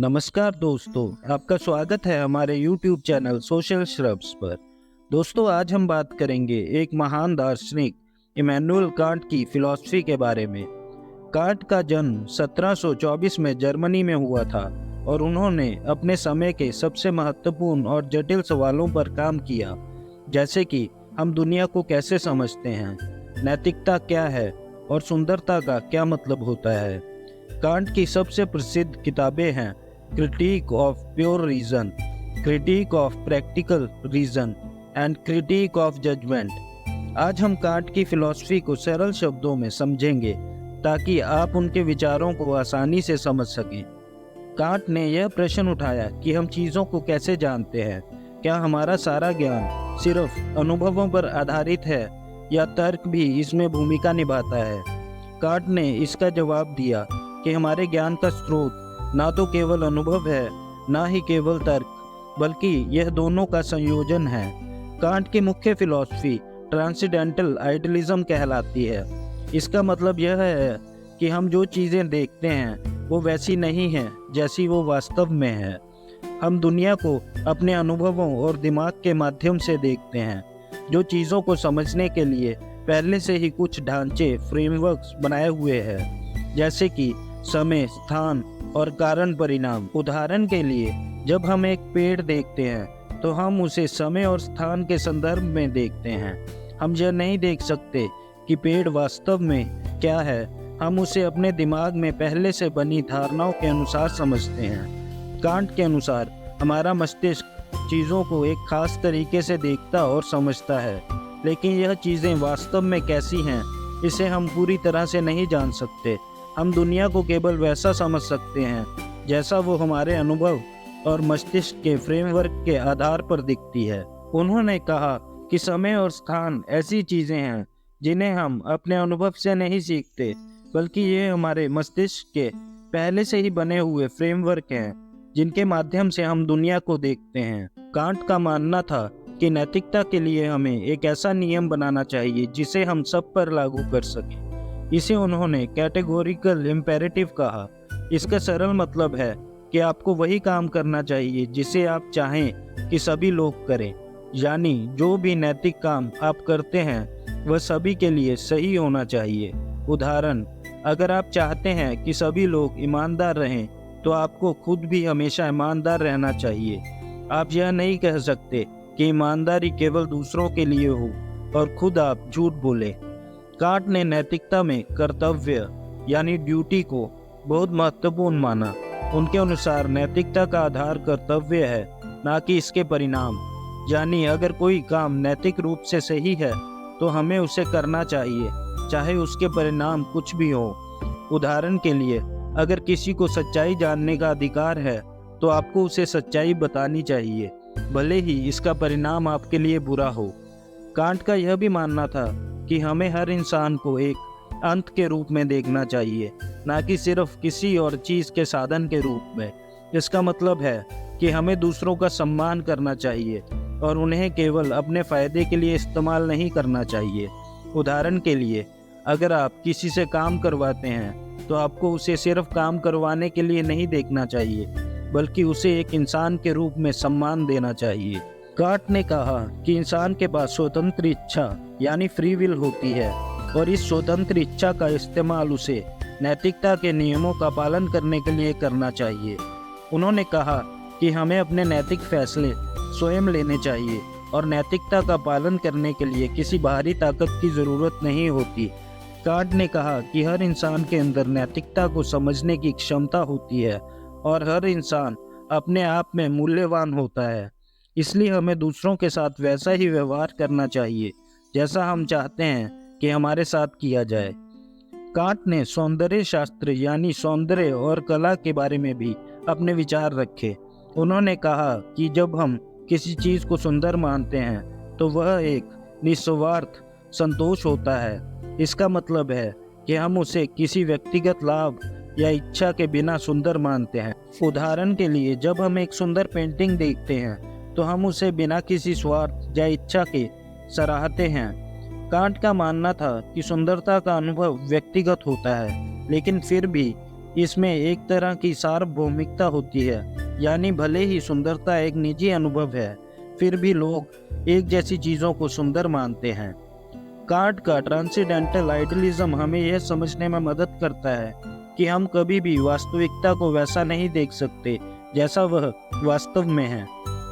नमस्कार दोस्तों, आपका स्वागत है हमारे YouTube चैनल सोशल श्रब्स पर। दोस्तों, आज हम बात करेंगे एक महान दार्शनिक इमैनुअल कांट की फिलॉसफी के बारे में। कांट का जन्म 1724 में जर्मनी में हुआ था और उन्होंने अपने समय के सबसे महत्वपूर्ण और जटिल सवालों पर काम किया, जैसे कि हम दुनिया को कैसे समझते हैं, नैतिकता क्या है और सुंदरता का क्या मतलब होता है। कांट की सबसे प्रसिद्ध किताबें हैं critique of pure reason, critique of practical reason and critique of judgement. आज हम कांट की फिलॉसफी को सरल शब्दों में समझेंगे ताकि आप उनके विचारों को आसानी से समझ सकें। कांट ने यह प्रश्न उठाया कि हम चीज़ों को कैसे जानते हैं। क्या हमारा सारा ज्ञान सिर्फ अनुभवों पर आधारित है या तर्क भी इसमें भूमिका निभाता है। कांट ने इसका जवाब दिया कि हमारे ज्ञान का स्रोत ना तो केवल अनुभव है, ना ही केवल तर्क, बल्कि यह दोनों का संयोजन है। कांट की मुख्य फिलॉसफी ट्रांसेंडेंटल आइडियलिज्म कहलाती है। इसका मतलब यह है कि हम जो चीज़ें देखते हैं वो वैसी नहीं हैं जैसी वो वास्तव में है। हम दुनिया को अपने अनुभवों और दिमाग के माध्यम से देखते हैं, जो चीज़ों को समझने के लिए पहले से ही कुछ ढांचे फ्रेमवर्क्स बनाए हुए हैं, जैसे कि समय, स्थान और कारण परिणाम। उदाहरण के लिए, जब हम एक पेड़ देखते हैं तो हम उसे समय और स्थान के संदर्भ में देखते हैं। हम यह नहीं देख सकते कि पेड़ वास्तव में क्या है, हम उसे अपने दिमाग में पहले से बनी धारणाओं के अनुसार समझते हैं। कांट के अनुसार हमारा मस्तिष्क चीज़ों को एक खास तरीके से देखता और समझता है, लेकिन यह चीज़ें वास्तव में कैसी हैं इसे हम पूरी तरह से नहीं जान सकते। हम दुनिया को केवल वैसा समझ सकते हैं जैसा वो हमारे अनुभव और मस्तिष्क के फ्रेमवर्क के आधार पर दिखती है। उन्होंने कहा कि समय और स्थान ऐसी चीज़ें हैं जिन्हें हम अपने अनुभव से नहीं सीखते, बल्कि ये हमारे मस्तिष्क के पहले से ही बने हुए फ्रेमवर्क हैं जिनके माध्यम से हम दुनिया को देखते हैं। कांट का मानना था कि नैतिकता के लिए हमें एक ऐसा नियम बनाना चाहिए जिसे हम सब पर लागू कर सकें। इसे उन्होंने कैटेगोरिकल इम्पेरेटिव कहा। इसका सरल मतलब है कि आपको वही काम करना चाहिए जिसे आप चाहें कि सभी लोग करें, यानी जो भी नैतिक काम आप करते हैं वह सभी के लिए सही होना चाहिए। उदाहरण, अगर आप चाहते हैं कि सभी लोग ईमानदार रहें तो आपको खुद भी हमेशा ईमानदार रहना चाहिए। आप यह नहीं कह सकते कि ईमानदारी केवल दूसरों के लिए हो और खुद आप झूठ बोलें। कांट ने नैतिकता में कर्तव्य यानी ड्यूटी को बहुत महत्वपूर्ण माना। उनके अनुसार नैतिकता का आधार कर्तव्य है, ना कि इसके परिणाम। यानी अगर कोई काम नैतिक रूप से सही है तो हमें उसे करना चाहिए, चाहे उसके परिणाम कुछ भी हो। उदाहरण के लिए, अगर किसी को सच्चाई जानने का अधिकार है तो आपको उसे सच्चाई बतानी चाहिए, भले ही इसका परिणाम आपके लिए बुरा हो। कांट का यह भी मानना था कि हमें हर इंसान को एक अंत के रूप में देखना चाहिए, ना कि सिर्फ किसी और चीज़ के साधन के रूप में। इसका मतलब है कि हमें दूसरों का सम्मान करना चाहिए और उन्हें केवल अपने फ़ायदे के लिए इस्तेमाल नहीं करना चाहिए। उदाहरण के लिए, अगर आप किसी से काम करवाते हैं तो आपको उसे सिर्फ काम करवाने के लिए नहीं देखना चाहिए, बल्कि उसे एक इंसान के रूप में सम्मान देना चाहिए। कांट ने कहा कि इंसान के पास स्वतंत्र इच्छा यानी फ्री विल होती है और इस स्वतंत्र इच्छा का इस्तेमाल उसे नैतिकता के नियमों का पालन करने के लिए करना चाहिए। उन्होंने कहा कि हमें अपने नैतिक फैसले स्वयं लेने चाहिए और नैतिकता का पालन करने के लिए किसी बाहरी ताकत की ज़रूरत नहीं होती। कांट ने कहा कि हर इंसान के अंदर नैतिकता को समझने की क्षमता होती है और हर इंसान अपने आप में मूल्यवान होता है, इसलिए हमें दूसरों के साथ वैसा ही व्यवहार करना चाहिए जैसा हम चाहते हैं कि हमारे साथ किया जाए। कांट ने सौंदर्य शास्त्र यानी सौंदर्य और कला के बारे में भी अपने विचार रखे। उन्होंने कहा कि जब हम किसी चीज़ को सुंदर मानते हैं तो वह एक निस्वार्थ संतोष होता है। इसका मतलब है कि हम उसे किसी व्यक्तिगत लाभ या इच्छा के बिना सुंदर मानते हैं। उदाहरण के लिए, जब हम एक सुंदर पेंटिंग देखते हैं तो हम उसे बिना किसी स्वार्थ या इच्छा के सराहते हैं। कांट का मानना था कि सुंदरता का अनुभव व्यक्तिगत होता है, लेकिन फिर भी इसमें एक तरह की सार्वभौमिकता होती है, यानी भले ही सुंदरता एक निजी अनुभव है, फिर भी लोग एक जैसी चीज़ों को सुंदर मानते हैं। कांट का ट्रांसेंडेंटल आइडियलिज्म हमें यह समझने में मदद करता है कि हम कभी भी वास्तविकता को वैसा नहीं देख सकते जैसा वह वास्तव में है।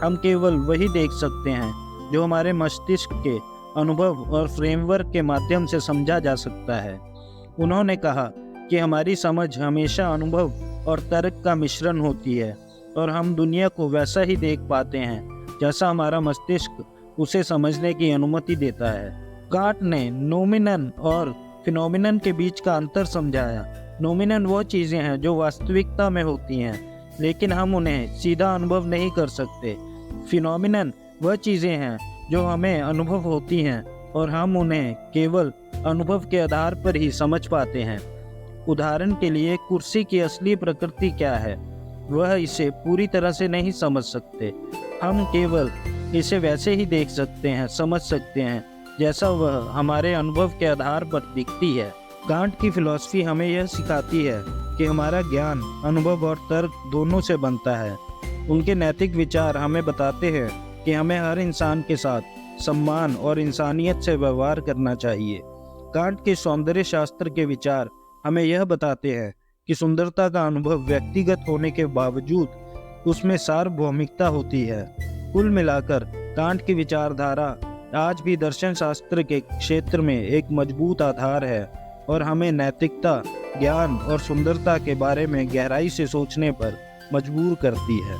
हम केवल वही देख सकते हैं जो हमारे मस्तिष्क के अनुभव और फ्रेमवर्क के माध्यम से समझा जा सकता है। उन्होंने कहा कि हमारी समझ हमेशा अनुभव और तर्क का मिश्रण होती है और हम दुनिया को वैसा ही देख पाते हैं जैसा हमारा मस्तिष्क उसे समझने की अनुमति देता है। कांट ने नोमिनन और फिनोमिनन के बीच का अंतर समझाया। नोमिनन वो चीज़ें हैं जो वास्तविकता में होती हैं, लेकिन हम उन्हें सीधा अनुभव नहीं कर सकते। फिनोमिनन वह चीज़ें हैं जो हमें अनुभव होती हैं और हम उन्हें केवल अनुभव के आधार पर ही समझ पाते हैं। उदाहरण के लिए, कुर्सी की असली प्रकृति क्या है, वह इसे पूरी तरह से नहीं समझ सकते। हम केवल इसे वैसे ही देख सकते हैं, समझ सकते हैं जैसा वह हमारे अनुभव के आधार पर दिखती है। कांट की फिलॉसफी हमें यह सिखाती है कि हमारा ज्ञान अनुभव और तर्क दोनों से बनता है। उनके नैतिक विचार हमें बताते हैं कि हमें हर इंसान के साथ सम्मान और इंसानियत से व्यवहार करना चाहिए। कांट के सौंदर्य शास्त्र के विचार हमें यह बताते हैं कि सुंदरता का अनुभव व्यक्तिगत होने के बावजूद उसमें सार्वभौमिकता होती है। कुल मिलाकर कांट की विचारधारा आज भी दर्शन शास्त्र के क्षेत्र में एक मजबूत आधार है और हमें नैतिकता, ज्ञान और सुंदरता के बारे में गहराई से सोचने पर मजबूर करती है।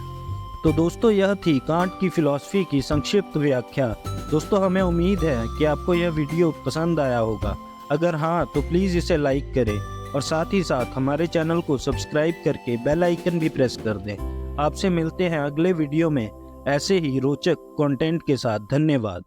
तो दोस्तों, यह थी कांट की फिलॉसफी की संक्षिप्त व्याख्या। दोस्तों, हमें उम्मीद है कि आपको यह वीडियो पसंद आया होगा। अगर हाँ, तो प्लीज़ इसे लाइक करें और साथ ही साथ हमारे चैनल को सब्सक्राइब करके बेल आइकन भी प्रेस कर दें। आपसे मिलते हैं अगले वीडियो में ऐसे ही रोचक कंटेंट के साथ। धन्यवाद।